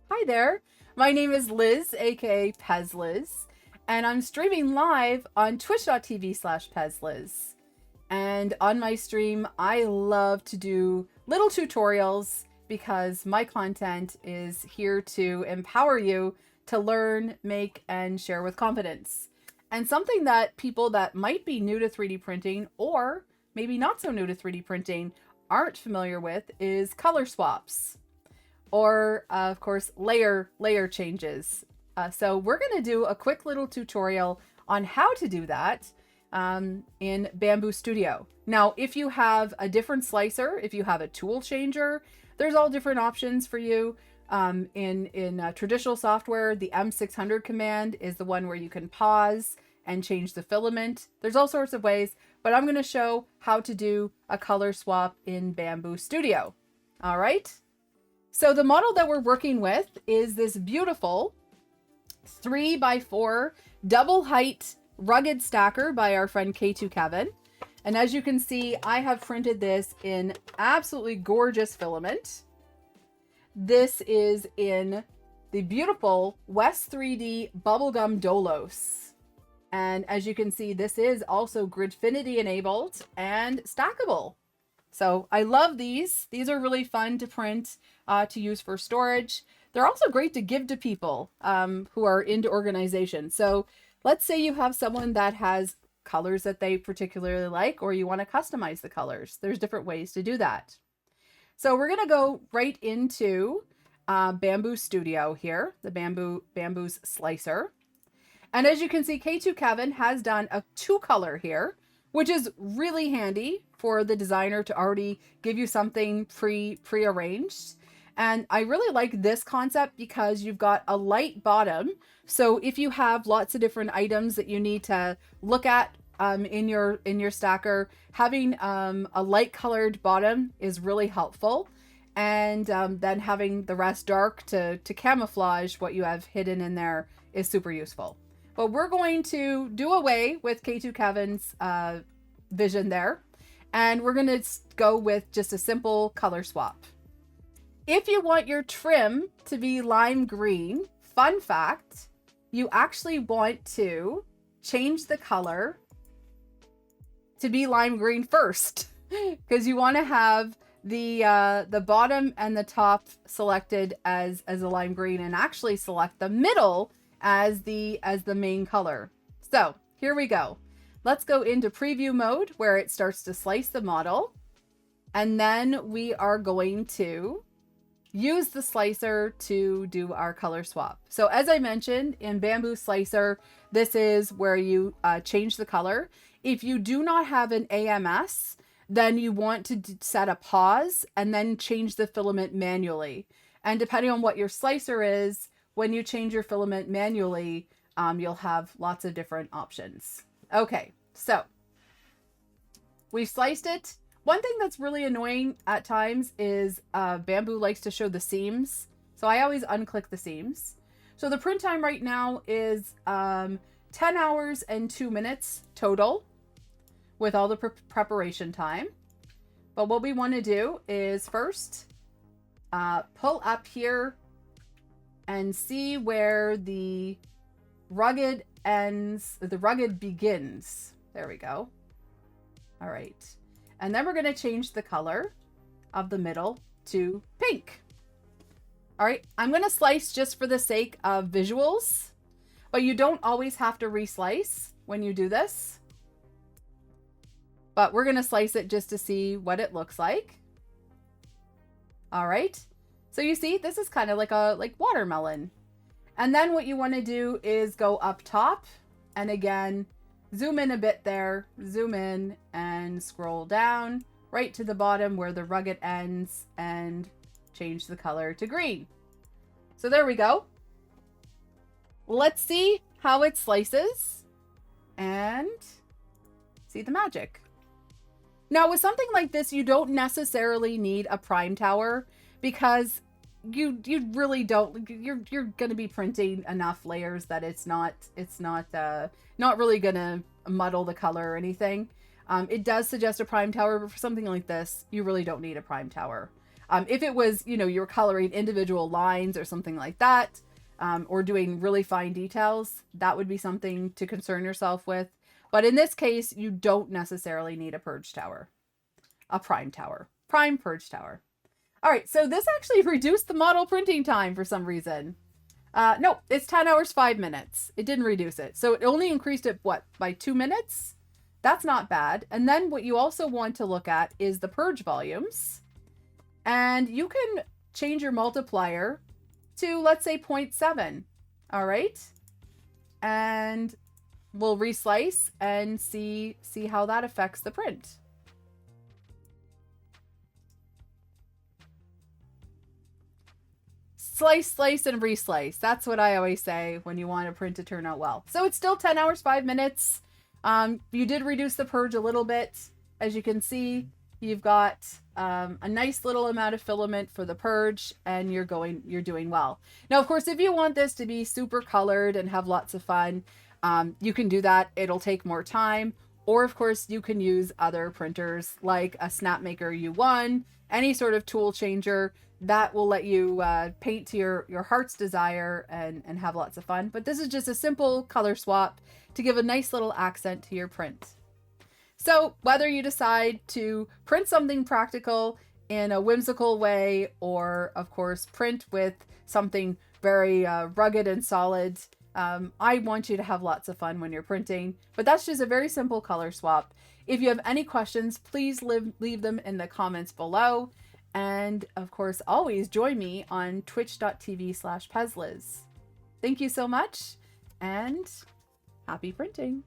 Hi there. My name is Liz, aka PEZLIZ, and I'm streaming live on twitch.tv/PEZLIZ. And on my stream, I love to do little tutorials because my content is here to empower you to learn, make, and share with confidence. And something that people that might be new to 3D printing or maybe not so new to 3D printing aren't familiar with is color swaps or of course layer changes. So we're going to do a quick little tutorial on how to do that in Bambu Studio. Now, if you have a different slicer, if you have a tool changer, there's all different options for you. In traditional software, the M600 command is the one where you can pause and change the filament. There's all sorts of ways, but I'm going to show how to do a color swap in Bambu Studio. All right. So the model that we're working with is this beautiful 3x4 double height rugged stacker by our friend K2 Kevin. And as you can see, I have printed this in absolutely gorgeous filament. This is in the beautiful West 3D Bubblegum Dolos. And as you can see, this is also Gridfinity enabled and stackable. So I love these. These are really fun to print, to use for storage. They're also great to give to people who are into organization. So let's say you have someone that has colors that they particularly like, or you want to customize the colors. There's different ways to do that. So we're going to go right into Bambu Studio here, the Bambu's slicer. And as you can see, K2 Kevin has done a 2-color here, which is really handy for the designer to already give you something pre-arranged. And I really like this concept because you've got a light bottom. So if you have lots of different items that you need to look at in your stacker, having a light colored bottom is really helpful. And then having the rest dark to camouflage what you have hidden in there is super useful. But we're going to do away with K2 Kevin's vision there. And we're going to go with just a simple color swap. If you want your trim to be lime green, fun fact, you actually want to change the color to be lime green first, because you want to have the bottom and the top selected as a lime green, and actually select the middle as the main color. So here we go. Let's go into preview mode where it starts to slice the model. And then we are going to use the slicer to do our color swap. So as I mentioned, in Bambu Slicer, this is where you change the color. If you do not have an AMS, then you want to set a pause and then change the filament manually. And depending on what your slicer is, when you change your filament manually, you'll have lots of different options. Okay, so we've sliced it. One thing that's really annoying at times is Bambu likes to show the seams. So I always unclick the seams. So the print time right now is 10 hours and 2 minutes total with all the preparation time. But what we want to do is first pull up here and see where the rugged ends, the rugged begins. There we go. All right. And then we're going to change the color of the middle to pink. All right. I'm going to slice just for the sake of visuals, but you don't always have to reslice when you do this. But we're going to slice it just to see what it looks like. All right. So you see, this is kind of like watermelon. And then what you want to do is go up top and again, zoom in a bit there, zoom in and scroll down right to the bottom where the rugged ends and change the color to green. So there we go. Let's see how it slices and see the magic. Now with something like this, you don't necessarily need a prime tower because you really don't, you're going to be printing enough layers that it's not really going to muddle the color or anything. It does suggest a prime tower, but for something like this, you really don't need a prime tower. If it was, you know, you're coloring individual lines or something like that, or doing really fine details, that would be something to concern yourself with. But in this case, you don't necessarily need a purge tower, a prime tower, prime purge tower. All right, so this actually reduced the model printing time for some reason. No, it's 10 hours, 5 minutes. It didn't reduce it. So it only increased it, what, by 2 minutes? That's not bad. And then what you also want to look at is the purge volumes. And you can change your multiplier to, let's say, 0.7. All right. And we'll reslice and see how that affects the print. Slice, slice, and reslice. That's what I always say when you want a print to turn out well. So it's still 10 hours, 5 minutes. You did reduce the purge a little bit. As you can see, you've got a nice little amount of filament for the purge, and you're doing well. Now, of course, if you want this to be super colored and have lots of fun, you can do that. It'll take more time. Or, of course, you can use other printers like a Snapmaker U1, any sort of tool changer that will let you paint to your heart's desire and have lots of fun. But this is just a simple color swap to give a nice little accent to your print. So whether you decide to print something practical in a whimsical way, or of course print with something very rugged and solid, I want you to have lots of fun when you're printing. But that's just a very simple color swap. If you have any questions, please leave them in the comments below. And of course, always join me on twitch.tv/pezliz. Thank you so much, and happy printing.